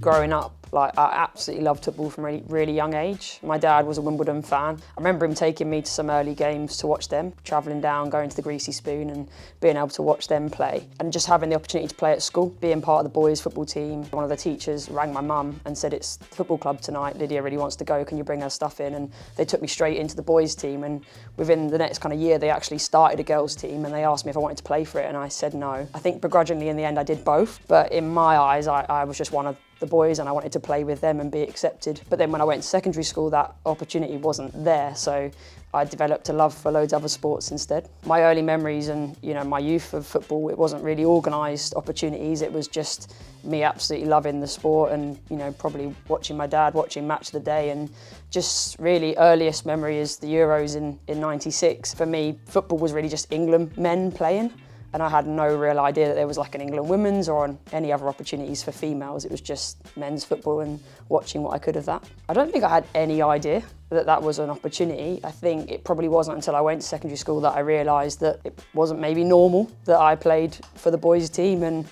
growing up, like, I absolutely loved football from a really young age. My dad was a Wimbledon fan. I remember him taking me to some early games to watch them, travelling down, going to the Greasy Spoon and being able to watch them play. And just having the opportunity to play at school, being part of the boys' football team. One of the teachers rang my mum and said, "It's the football club tonight, Lydia really wants to go, can you bring her stuff in?" And they took me straight into the boys' team, and within the next kind of year they actually started a girls' team, and they asked me if I wanted to play for it, and I said no. I think begrudgingly in the end I did both, but in my eyes I was just one of the boys and I wanted to play with them and be accepted. But then when I went to secondary school, that opportunity wasn't there, so I developed a love for loads of other sports instead. My early memories and my youth of football, it wasn't really organised opportunities, it was just me absolutely loving the sport and probably watching my dad, watching Match of the Day, and just really earliest memory is the Euros in '96. For me, football was really just England men playing. And I had no real idea that there was like an England women's or any other opportunities for females. It was just men's football and watching what I could of that. I don't think I had any idea that that was an opportunity. I think it probably wasn't until I went to secondary school that I realised that it wasn't maybe normal that I played for the boys' team, and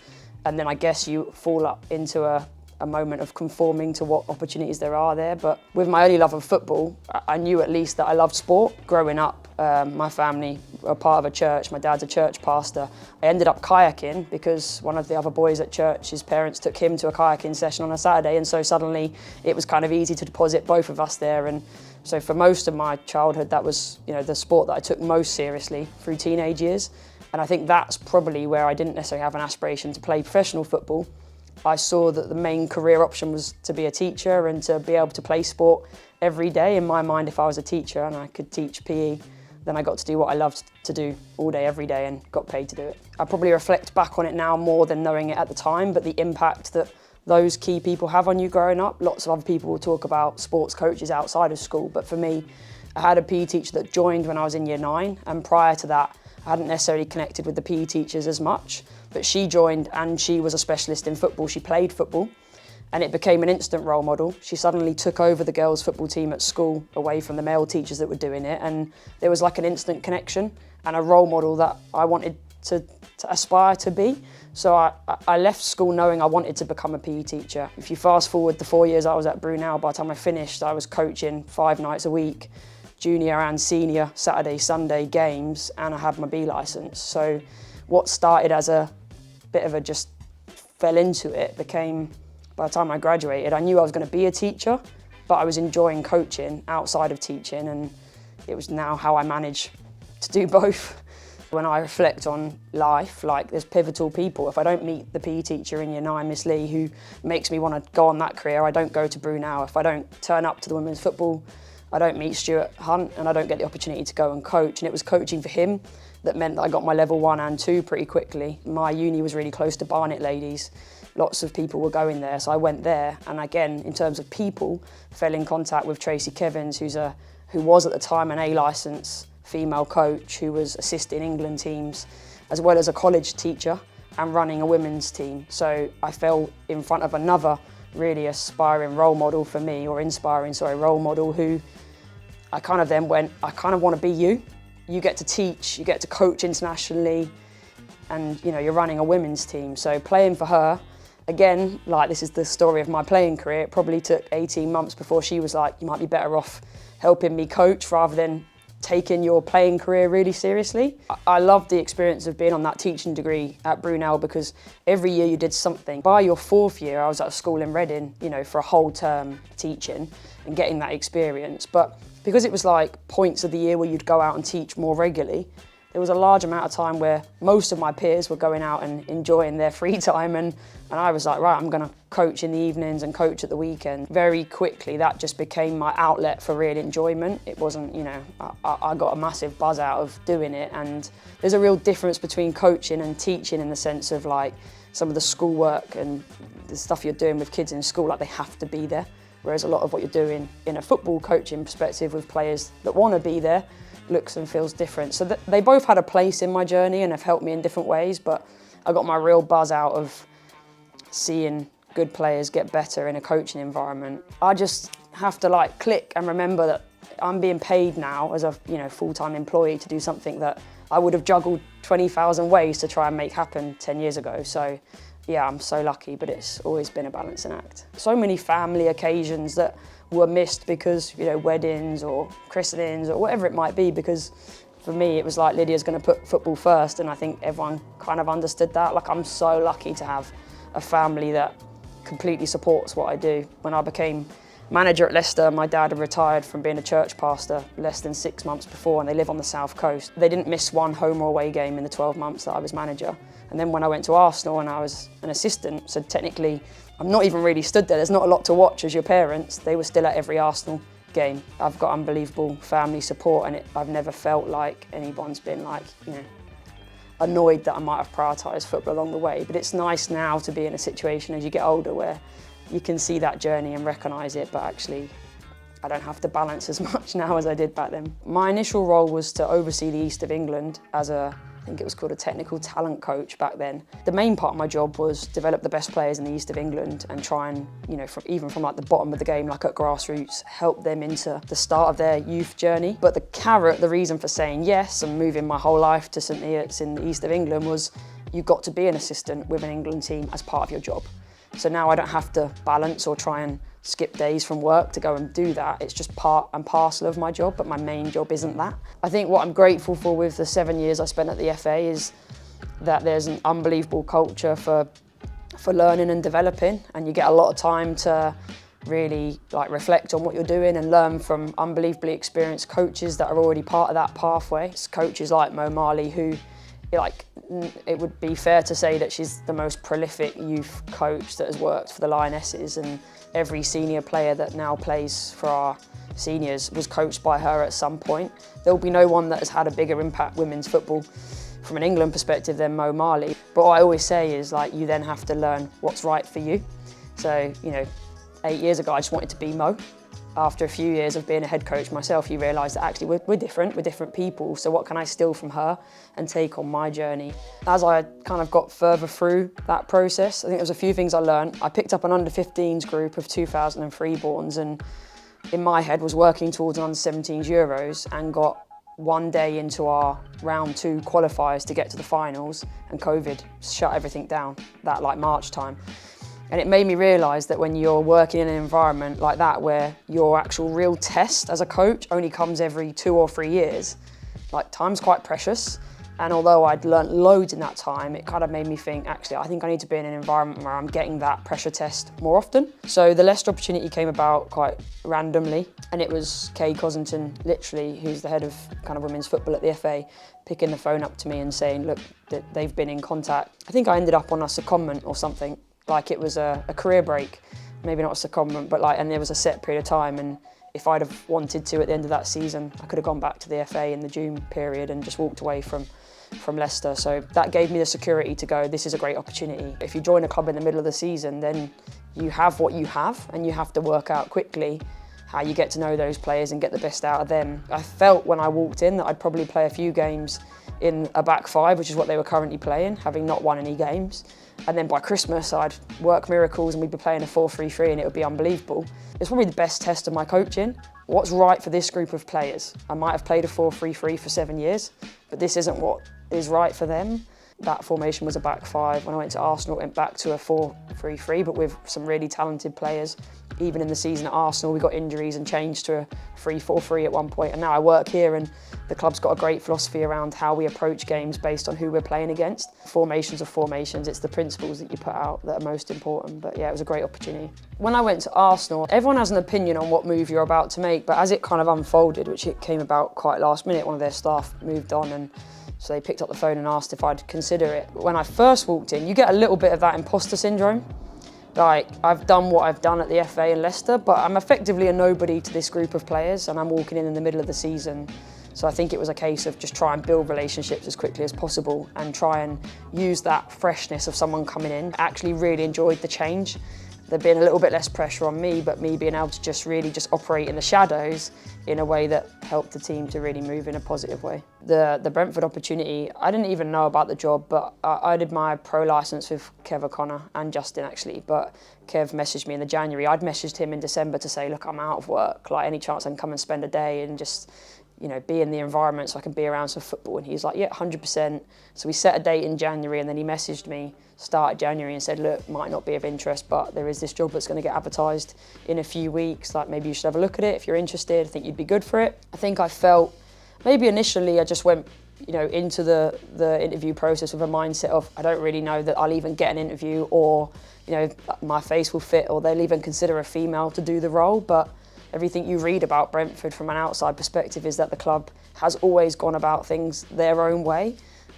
then I guess you fall up into a moment of conforming to what opportunities there are there. But with my early love of football, I knew at least that I loved sport. Growing up, my family were part of a church. My dad's a church pastor. I ended up kayaking because one of the other boys at church, his parents took him to a kayaking session on a Saturday, and so suddenly it was kind of easy to deposit both of us there. And so for most of my childhood, that was the sport that I took most seriously through teenage years. And I think that's probably where I didn't necessarily have an aspiration to play professional football. I saw that the main career option was to be a teacher and to be able to play sport every day. In my mind, if I was a teacher and I could teach PE, then I got to do what I loved to do all day, every day, and got paid to do it. I probably reflect back on it now more than knowing it at the time, but the impact that those key people have on you growing up. Lots of other people will talk about sports coaches outside of school, but for me, I had a PE teacher that joined when I was in year 9, and prior to that, I hadn't necessarily connected with the PE teachers as much, but she joined and she was a specialist in football. She played football and it became an instant role model. She suddenly took over the girls' football team at school away from the male teachers that were doing it, and there was like an instant connection and a role model that I wanted to aspire to be. So I left school knowing I wanted to become a PE teacher. If you fast forward the 4 years I was at Brunel, by the time I finished, I was coaching 5 nights a week, junior and senior, Saturday, Sunday games, and I had my B licence. So what started as a bit of a just fell into it became, by the time I graduated, I knew I was going to be a teacher, but I was enjoying coaching outside of teaching, and it was now how I manage to do both. When I reflect on life, like, there's pivotal people. If I don't meet the PE teacher in year 9, Miss Lee, who makes me want to go on that career, I don't go to Brunel. If I don't turn up to the women's football, I don't meet Stuart Hunt, and I don't get the opportunity to go and coach. And it was coaching for him that meant that I got my level 1 and 2 pretty quickly. My uni was really close to Barnet Ladies. Lots of people were going there, so I went there. And again, in terms of people, fell in contact with Tracy Kevins, who was at the time an A-licence female coach who was assisting England teams, as well as a college teacher and running a women's team. So I fell in front of another really aspiring role model for me, or inspiring, role model, who I kind of then went, I kind of want to be you. You get to teach, you get to coach internationally, and you're running a women's team. So playing for her, again, like, this is the story of my playing career. It probably took 18 months before she was like, you might be better off helping me coach rather than taking your playing career really seriously. I loved the experience of being on that teaching degree at Brunel because every year you did something. By your 4th year, I was at a school in Reading, for a whole term teaching and getting that experience. But because it was like points of the year where you'd go out and teach more regularly, there was a large amount of time where most of my peers were going out and enjoying their free time, and I was like, right, I'm going to coach in the evenings and coach at the weekend. Very quickly, that just became my outlet for real enjoyment. It wasn't, I got a massive buzz out of doing it, and there's a real difference between coaching and teaching in the sense of, like, some of the schoolwork and the stuff you're doing with kids in school, like, they have to be there. Whereas a lot of what you're doing in a football coaching perspective with players that want to be there looks and feels different. So they both had a place in my journey and have helped me in different ways, but I got my real buzz out of seeing good players get better in a coaching environment. I just have to click and remember that I'm being paid now as a full-time employee to do something that I would have juggled 20,000 ways to try and make happen 10 years ago. So yeah, I'm so lucky, but it's always been a balancing act. So many family occasions that were missed because, you know, weddings or christenings or whatever it might be, because for me, it was like Lydia's going to put football first, and I think everyone kind of understood that. Like, I'm so lucky to have a family that completely supports what I do. When I became manager at Leicester, my dad had retired from being a church pastor less than 6 months before, and they live on the south coast. They didn't miss one home or away game in the 12 months that I was manager. And then when I went to Arsenal and I was an assistant, so technically I'm not even really stood there. There's not a lot to watch as your parents. They were still at every Arsenal game. I've got unbelievable family support, and I've never felt like anyone's been like, you know, annoyed that I might have prioritised football along the way. But it's nice now to be in a situation as you get older where you can see that journey and recognise it, but actually I don't have to balance as much now as I did back then. My initial role was to oversee the East of England as I think it was called a technical talent coach back then. The main part of my job was develop the best players in the East of England and try and, you know, even from like the bottom of the game, like at grassroots, help them into the start of their youth journey. But the carrot, the reason for saying yes and moving my whole life to St Neots in the East of England was you got to be an assistant with an England team as part of your job. So now I don't have to balance or try and skip days from work to go and do that. It's just part and parcel of my job, but my main job isn't that. I think what I'm grateful for with the 7 years I spent at the FA is that there's an unbelievable culture for learning and developing, and you get a lot of time to really like reflect on what you're doing and learn from unbelievably experienced coaches that are already part of that pathway. It's coaches like Mo Marley, who, like, it would be fair to say that she's the most prolific youth coach that has worked for the Lionesses, and every senior player that now plays for our seniors was coached by her at some point. There will be no one that has had a bigger impact women's football from an England perspective than Mo Marley. But what I always say is, like, you then have to learn what's right for you. So, you know, 8 years ago I just wanted to be Mo. After a few years of being a head coach myself, you realise that actually we're different people, so what can I steal from her and take on my journey? As I kind of got further through that process, I think there was a few things I learned. I picked up an under-15s group of 2003 borns, and in my head was working towards an under-17s Euros, and got one day into our round 2 qualifiers to get to the finals, and COVID shut everything down, that like March time. And it made me realise that when you're working in an environment like that, where your actual real test as a coach only comes every 2 or 3 years, like, time's quite precious. And although I'd learnt loads in that time, it kind of made me think, actually, I think I need to be in an environment where I'm getting that pressure test more often. So the Leicester opportunity came about quite randomly, and it was Kay Cosington, literally, who's the head of kind of women's football at the FA, picking the phone up to me and saying, look, that they've been in contact. I think I ended up on a secondment or something. Like, it was a career break, maybe not a secondment, but like, and there was a set period of time, and if I'd have wanted to at the end of that season, I could have gone back to the FA in the June period and just walked away from Leicester. So that gave me the security to go, this is a great opportunity. If you join a club in the middle of the season, then you have what you have, and you have to work out quickly how you get to know those players and get the best out of them. I felt when I walked in that I'd probably play a few games in a back five, which is what they were currently playing, having not won any games. And then by Christmas, I'd work miracles and we'd be playing a 4-3-3, and it would be unbelievable. It's probably the best test of my coaching. What's right for this group of players? I might have played a 4-3-3 for 7 years, but this isn't what is right for them. That formation was a back five. When I went to Arsenal, it went back to a 4-3-3, but with some really talented players. Even in the season at Arsenal, we got injuries and changed to a 3-4-3 at one point. And now I work here, and the club's got a great philosophy around how we approach games based on who we're playing against. Formations are formations. It's the principles that you put out that are most important. But yeah, it was a great opportunity. When I went to Arsenal, everyone has an opinion on what move you're about to make, but as it kind of unfolded, which it came about quite last minute, one of their staff moved on, and so they picked up the phone and asked if I'd consider it. But when I first walked in, you get a little bit of that imposter syndrome. Like, I've done what I've done at the FA and Leicester, but I'm effectively a nobody to this group of players, and I'm walking in the middle of the season. So I think it was a case of just try and build relationships as quickly as possible and try and use that freshness of someone coming in. I actually really enjoyed the change. There being a little bit less pressure on me, but me being able to just really just operate in the shadows in a way that helped the team to really move in a positive way. The Brentford opportunity, I didn't even know about the job, but I did my pro licence with Kev O'Connor and Justin actually, but Kev messaged me in the January. I'd messaged him in December to say, look, I'm out of work, like, any chance I can come and spend a day and just you know, be in the environment so I can be around some football. And he's like, yeah, 100%. So we set a date in January, and then he messaged me start of January and said, look, might not be of interest, but there is this job that's going to get advertised in a few weeks. Like, maybe you should have a look at it if you're interested. I think you'd be good for it. I think I felt, maybe initially I just went, you know, into the interview process with a mindset of, I don't really know that I'll even get an interview, or, you know, my face will fit, or they'll even consider a female to do the role. But everything you read about Brentford from an outside perspective is that the club has always gone about things their own way.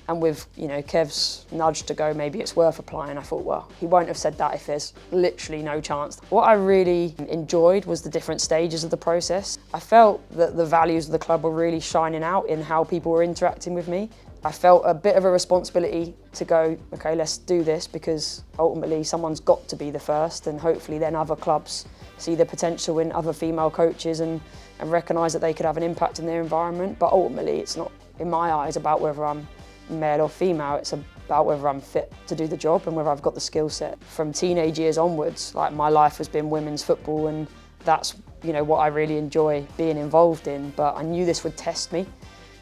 And with, you know, Kev's nudge to go, maybe it's worth applying, I thought, well, he won't have said that if there's literally no chance. What I really enjoyed was the different stages of the process. I felt that the values of the club were really shining out in how people were interacting with me. I felt a bit of a responsibility to go, okay, let's do this, because ultimately someone's got to be the first, and hopefully then other clubs see the potential in other female coaches and recognise that they could have an impact in their environment. But ultimately it's not, in my eyes, about whether I'm male or female, it's about whether I'm fit to do the job and whether I've got the skill set. From teenage years onwards, like, my life has been women's football, and that's, you know, what I really enjoy being involved in. But I knew this would test me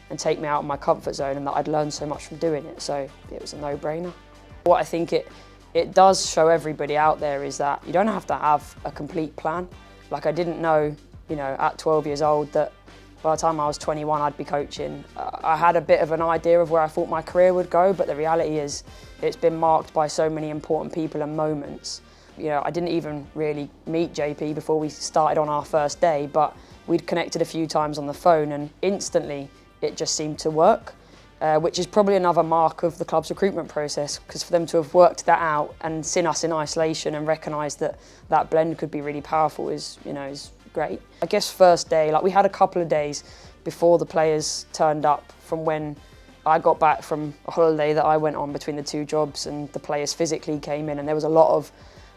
and take me out of my comfort zone, and that I'd learned so much from doing it, so it was a no-brainer. What I think it does show everybody out there is that you don't have to have a complete plan. Like, I didn't know, you know, at 12 years old that by the time I was 21 I'd be coaching. I had a bit of an idea of where I thought my career would go, but the reality is it's been marked by so many important people and moments. You know, I didn't even really meet JP before we started on our first day, but we'd connected a few times on the phone, and instantly it just seemed to work, which is probably another mark of the club's recruitment process, because for them to have worked that out and seen us in isolation and recognised that that blend could be really powerful is, you know, is great. I guess first day, like, we had a couple of days before the players turned up from when I got back from a holiday that I went on between the two jobs, and the players physically came in, and there was a lot of,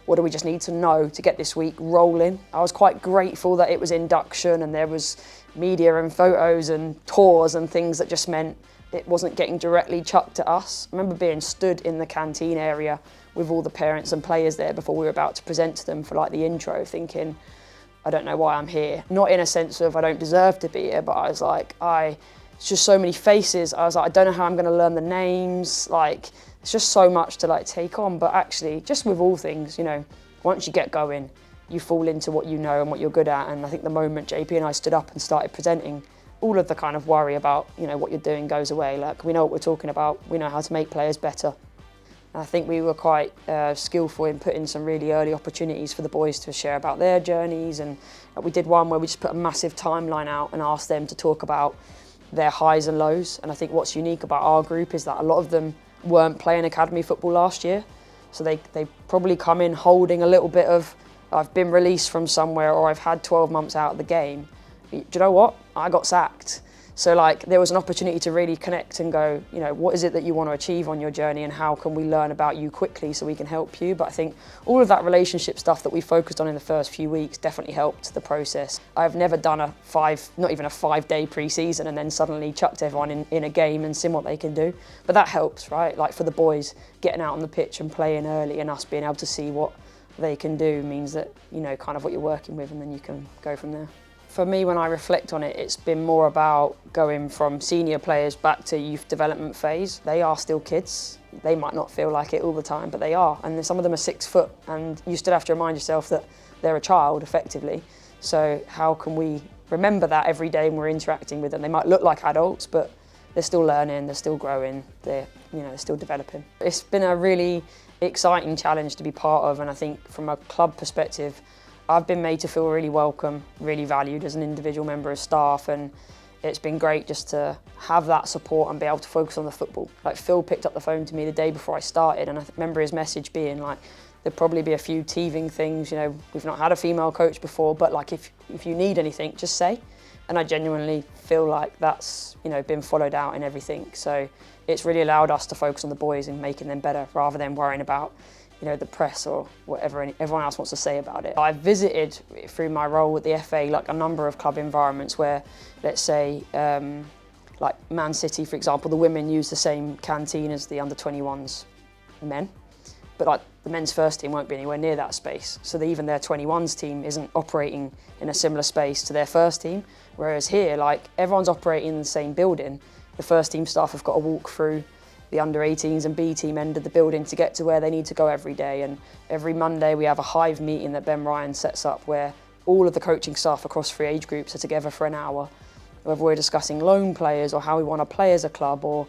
what do we just need to know to get this week rolling? I was quite grateful that it was induction and there was media and photos and tours and things that just meant it wasn't getting directly chucked at us. I remember being stood in the canteen area with all the parents and players there before we were about to present to them for, like, the intro, thinking, I don't know why I'm here. Not in a sense of I don't deserve to be here, but I was like, it's just so many faces. I was like, I don't know how I'm going to learn the names. Like, it's just so much to, like, take on. But actually, just with all things, you know, once you get going, you fall into what you know and what you're good at. And I think the moment JP and I stood up and started presenting, all of the kind of worry about, you know, what you're doing goes away. Like, we know what we're talking about. We know how to make players better. I think we were quite skillful in putting some really early opportunities for the boys to share about their journeys, and we did one where we just put a massive timeline out and asked them to talk about their highs and lows. And I think what's unique about our group is that a lot of them weren't playing academy football last year, so they probably come in holding a little bit of, I've been released from somewhere, or I've had 12 months out of the game. Do you know what? I got sacked. So, like, there was an opportunity to really connect and go, you know, what is it that you want to achieve on your journey, and how can we learn about you quickly so we can help you? But I think all of that relationship stuff that we focused on in the first few weeks definitely helped the process. I've never done not even a 5-day pre-season and then suddenly chucked everyone in a game and seen what they can do. But that helps, right? Like, for the boys, getting out on the pitch and playing early and us being able to see what they can do means that, you know, kind of what you're working with, and then you can go from there. For me, when I reflect on it, it's been more about going from senior players back to youth development phase. They are still kids. They might not feel like it all the time, but they are. And some of them are 6 foot, and you still have to remind yourself that they're a child, effectively. So how can we remember that every day when we're interacting with them? They might look like adults, but they're still learning, they're still growing, they're still developing. It's been a really exciting challenge to be part of, and I think from a club perspective, I've been made to feel really welcome, really valued as an individual member of staff, and it's been great just to have that support and be able to focus on the football. Like, Phil picked up the phone to me the day before I started, and I remember his message being like, there'd probably be a few teething things, you know, we've not had a female coach before, but like, if you need anything, just say. And I genuinely feel like that's, you know, been followed out in everything. So it's really allowed us to focus on the boys and making them better, rather than worrying about, you know, the press or whatever everyone else wants to say about it. I've visited, through my role with the FA, like, a number of club environments where, let's say, like Man City, for example, the women use the same canteen as the under-21s men. but like the men's first team won't be anywhere near that space. So even their 21s team isn't operating in a similar space to their first team. Whereas here, like everyone's operating in the same building. The first team staff have got to walk through the under 18s and B team end of the building to get to where they need to go every day. And every Monday we have a hive meeting that Ben Ryan sets up where all of the coaching staff across 3 age groups are together for an hour. Whether we're discussing loan players or how we want to play as a club or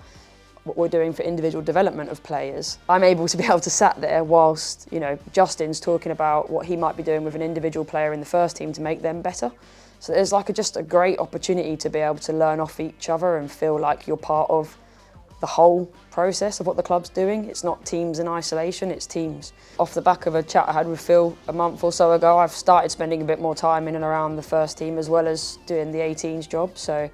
what we're doing for individual development of players, I'm able to be able to sat there whilst, you know, Justin's talking about what he might be doing with an individual player in the first team to make them better. So there's like just a great opportunity to be able to learn off each other and feel like you're part of the whole process of what the club's doing. It's not teams in isolation, it's teams. Off the back of a chat I had with Phil a month or so ago, I've started spending a bit more time in and around the first team as well as doing the 18s job. So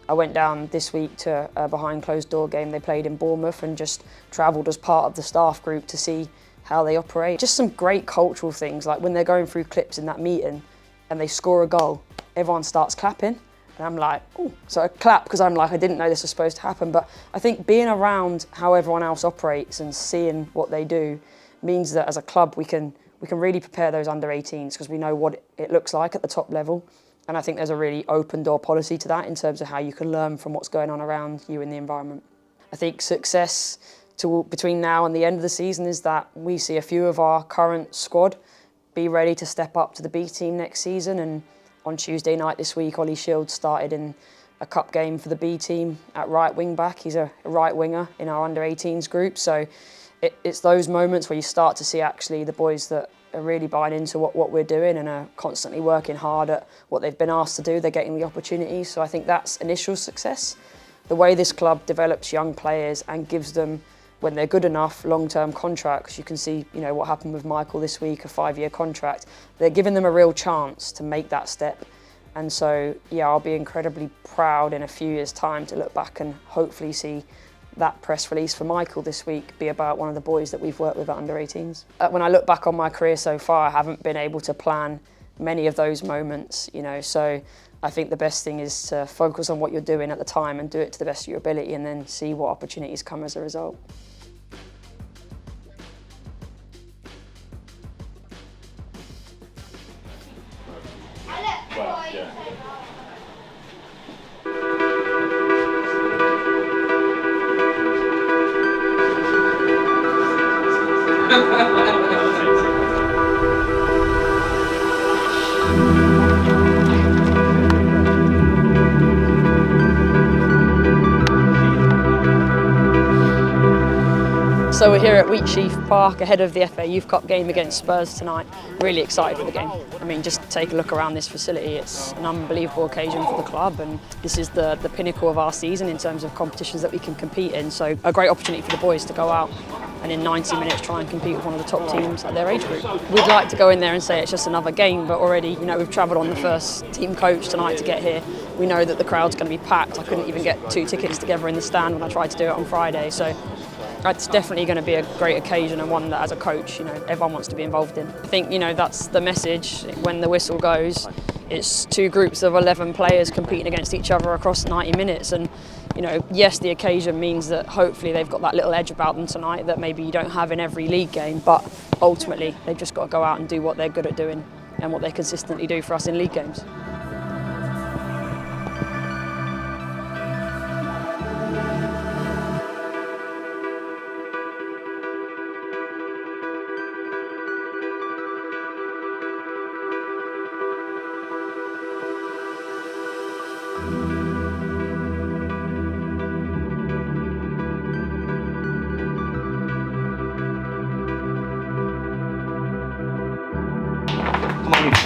I went down this week to a behind closed door game they played in Bournemouth and just travelled as part of the staff group to see how they operate. Just some great cultural things, like when they're going through clips in that meeting and they score a goal, everyone starts clapping. And I'm like, oh, so I clap because I'm like, I didn't know this was supposed to happen. But I think being around how everyone else operates and seeing what they do means that as a club we can really prepare those under 18s because we know what it looks like at the top level. And I think there's a really open door policy to that in terms of how you can learn from what's going on around you in the environment. I think success between now and the end of the season is that we see a few of our current squad be ready to step up to the B team next season. And on Tuesday night this week, Ollie Shields started in a cup game for the B team at right wing back. He's a right winger in our under 18s group. So it's those moments where you start to see actually the boys that are really buying into what we're doing and are constantly working hard at what they've been asked to do. They're getting the opportunities. So I think that's initial success. The way this club develops young players and gives them, when they're good enough, long-term contracts. You can see, you know, what happened with Michael this week, a 5-year contract. They're giving them a real chance to make that step. And so, yeah, I'll be incredibly proud in a few years' time to look back and hopefully see that press release for Michael this week be about one of the boys that we've worked with at under 18s. When I look back on my career so far, I haven't been able to plan many of those moments, you know, so I think the best thing is to focus on what you're doing at the time and do it to the best of your ability and then see what opportunities come as a result. Well, yeah. So we're here at Wheatsheaf Park ahead of the FA Youth Cup game against Spurs tonight. Really excited for the game. I mean, just take a look around this facility. It's an unbelievable occasion for the club, and this is the pinnacle of our season in terms of competitions that we can compete in. So a great opportunity for the boys to go out and in 90 minutes try and compete with one of the top teams at their age group. We'd like to go in there and say it's just another game, but already, you know, we've travelled on the first team coach tonight to get here. We know that the crowd's going to be packed. I couldn't even get 2 tickets together in the stand when I tried to do it on Friday. So it's definitely going to be a great occasion and one that, as a coach, you know, everyone wants to be involved in. I think, you know, that's the message when the whistle goes. It's 2 groups of 11 players competing against each other across 90 minutes. And, you know, yes, the occasion means that hopefully they've got that little edge about them tonight that maybe you don't have in every league game. But ultimately, they've just got to go out and do what they're good at doing and what they consistently do for us in league games.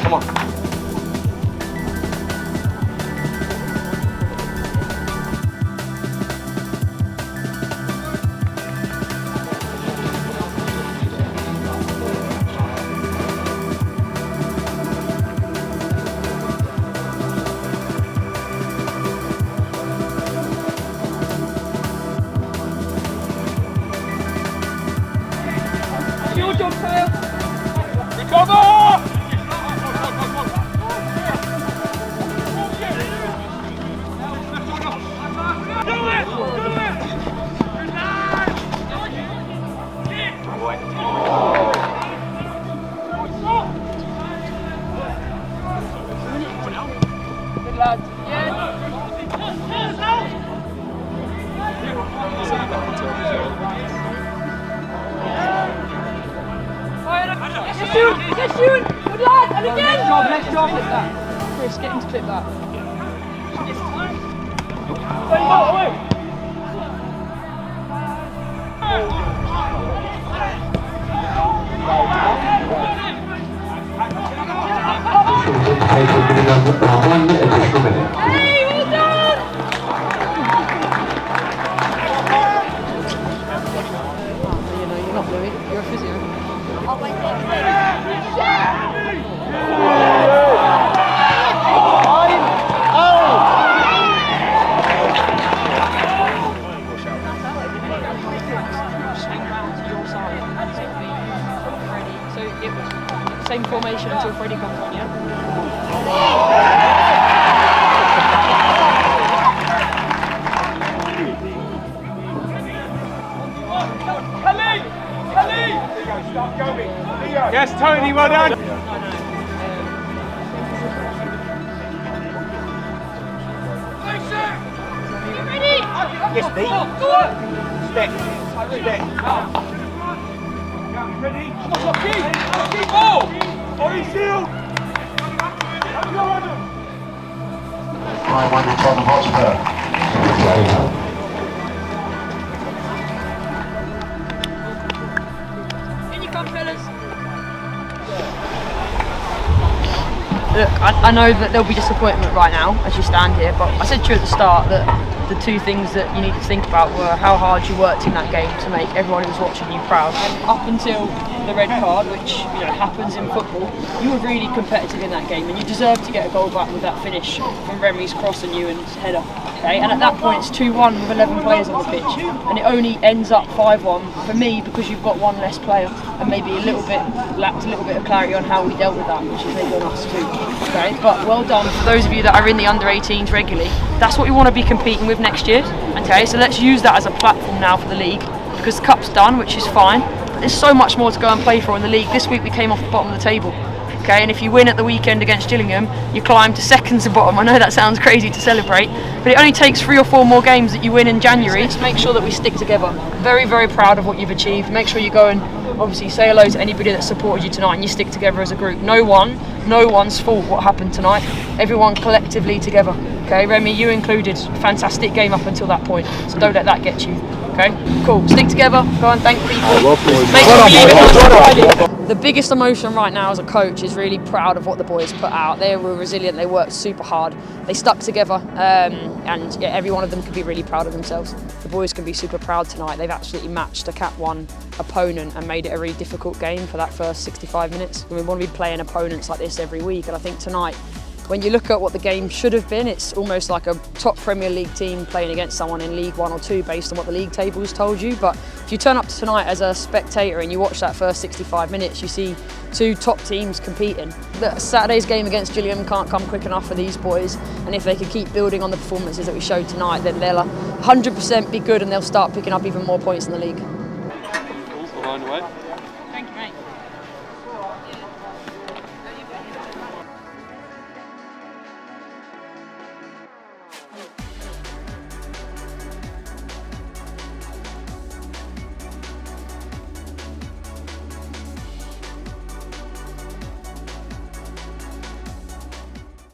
Come on. Your job, Kyle. Recover! Do it! shoot! Good lad! And again! Next job. Clip that. Chris, get him to clip that. Hey, well done! You know, you're not Louis, you're a physio. I'll wait there. Same formation until Freddie comes on, yeah? Yes, Tony, well done. Yes, Pete. Step. Ready? Come on, keep ball. On his shield. I won the Tottenham Hotspur. In you come, fellas. Look, I know that there'll be disappointment right now as you stand here, but I said to you at the start that the two things that you need to think about were how hard you worked in that game to make everyone who was watching you proud. And up until the red card, which happens in football, you were really competitive in that game and you deserved to get a goal back with that finish from Remy's cross and Ewan's header. Okay? And at that point it's 2-1 with 11 players on the pitch, and it only ends up 5-1 for me because you've got one less player and maybe lacked a little bit of clarity on how we dealt with that, which is maybe on us too. Okay? But well done for those of you that are in the under-18s regularly. That's what we want to be competing with next year. Okay, so let's use that as a platform now for the league, because the cup's done, which is fine, but there's so much more to go and play for in the league. This week we came off the bottom of the table. Okay, and if you win at the weekend against Gillingham, you climb to second to bottom. I know that sounds crazy to celebrate, but it only takes 3 or 4 more games that you win in January. Just make sure that we stick together. Very, very proud of what you've achieved. Make sure you go and obviously say hello to anybody that supported you tonight and you stick together as a group. No one's fault what happened tonight. Everyone collectively together. Okay, Remy, you included. Fantastic game up until that point, so don't let that get you. Okay, cool. Stick together. Go and thank people. Make sure you leave it on Friday. The biggest emotion right now as a coach is really proud of what the boys put out. They were resilient, they worked super hard, they stuck together, and yeah, every one of them can be really proud of themselves. The boys can be super proud tonight. They've absolutely matched a Cat 1 opponent and made it a really difficult game for that first 65 minutes. We want to be playing opponents like this every week, and I think tonight, when you look at what the game should have been, it's almost like a top Premier League team playing against someone in League 1 or 2 based on what the league table's told you. But if you turn up tonight as a spectator and you watch that first 65 minutes, you see 2 top teams competing. Saturday's game against Gillingham can't come quick enough for these boys, and if they can keep building on the performances that we showed tonight, then they'll 100% be good and they'll start picking up even more points in the league. Behind the way.